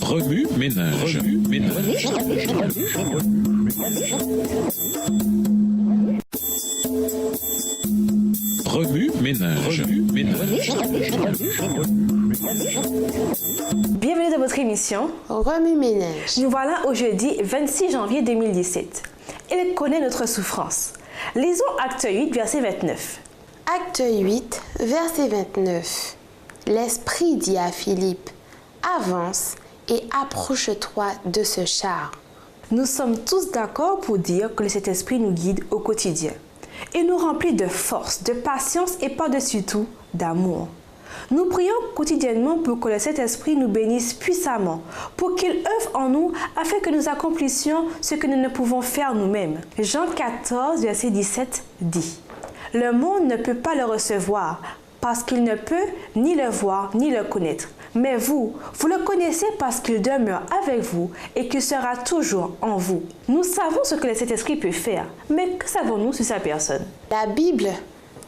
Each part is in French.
Remue-ménage. Remue-ménage. Bienvenue dans votre émission Remue-ménage. Nous voilà au jeudi 26 janvier 2017. Il connaît notre souffrance. Lisons Acte 8, verset 29. Acte 8, verset 29. L'Esprit dit à Philippe, avance et approche-toi de ce char. Nous sommes tous d'accord pour dire que le Saint-Esprit nous guide au quotidien. Il nous remplit de force, de patience et par-dessus tout, d'amour. Nous prions quotidiennement pour que le Saint-Esprit nous bénisse puissamment, pour qu'il œuvre en nous afin que nous accomplissions ce que nous ne pouvons faire nous-mêmes. Jean 14, verset 17 dit « Le monde ne peut pas le recevoir parce qu'il ne peut ni le voir ni le connaître. Mais vous le connaissez parce qu'il demeure avec vous et qu'il sera toujours en vous. » Nous savons ce que le Saint-Esprit peut faire, mais que savons-nous sur sa personne? La Bible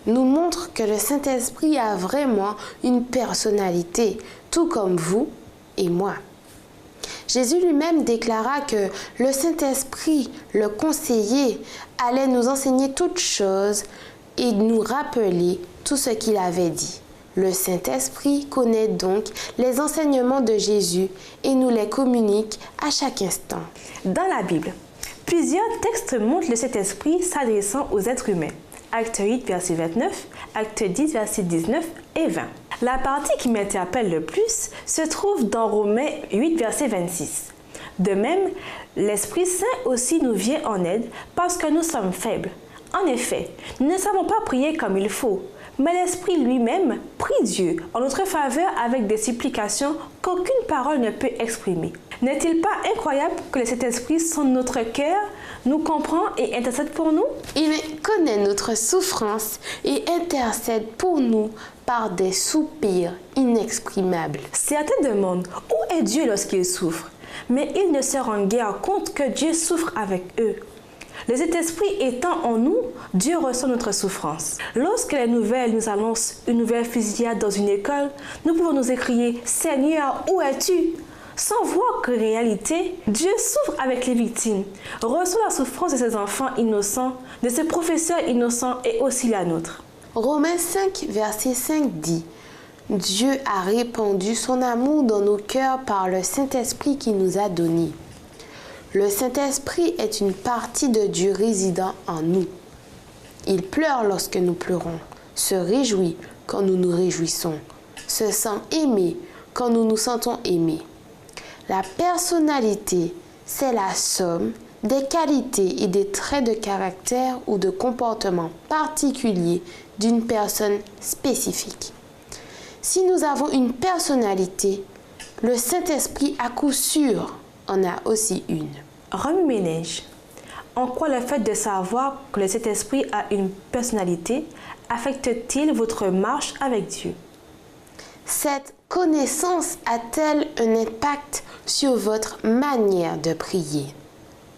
nous montre que le Saint-Esprit a vraiment une personnalité, tout comme vous et moi. Jésus lui-même déclara que le Saint-Esprit, le conseiller, allait nous enseigner toutes choses et nous rappeler tout ce qu'il avait dit. Le Saint-Esprit connaît donc les enseignements de Jésus et nous les communique à chaque instant. Dans la Bible, plusieurs textes montrent le Saint-Esprit s'adressant aux êtres humains. Acte 8, verset 29, Acte 10, verset 19 et 20. La partie qui m'interpelle le plus se trouve dans Romains 8, verset 26. De même, l'Esprit Saint aussi nous vient en aide parce que nous sommes faibles. En effet, nous ne savons pas prier comme il faut, mais l'Esprit lui-même prie Dieu en notre faveur avec des supplications qu'aucune parole ne peut exprimer. N'est-il pas incroyable que le Saint-Esprit sonde notre cœur, nous comprend et intercède pour nous? Il connaît notre souffrance et intercède pour nous par des soupirs inexprimables. Certains demandent où est Dieu lorsqu'ils souffrent, mais ils ne se rendent guère compte que Dieu souffre avec eux. Le Saint-Esprit étant en nous, Dieu ressent notre souffrance. Lorsque les nouvelles nous annoncent une nouvelle fusillade dans une école, nous pouvons nous écrier « Seigneur, où es-tu » sans voir qu'en réalité, Dieu souffre avec les victimes, reçoit la souffrance de ses enfants innocents, de ses professeurs innocents et aussi la nôtre. Romains 5, verset 5 dit « Dieu a répandu son amour dans nos cœurs par le Saint-Esprit qu'il nous a donné. » Le Saint-Esprit est une partie de Dieu résidant en nous. Il pleure lorsque nous pleurons, se réjouit quand nous nous réjouissons, se sent aimé quand nous nous sentons aimés. La personnalité, c'est la somme des qualités et des traits de caractère ou de comportement particuliers d'une personne spécifique. Si nous avons une personnalité, le Saint-Esprit à coup sûr en a aussi une. Remue-ménage. En quoi le fait de savoir que le Saint-Esprit a une personnalité affecte-t-il votre marche avec Dieu? Cette connaissance a-t-elle un impact sur votre manière de prier?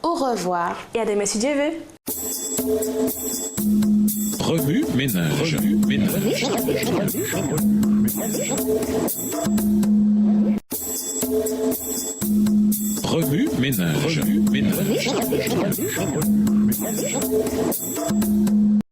Au revoir. Et à demain si Dieu veut. Remue-ménage. Remue-ménage.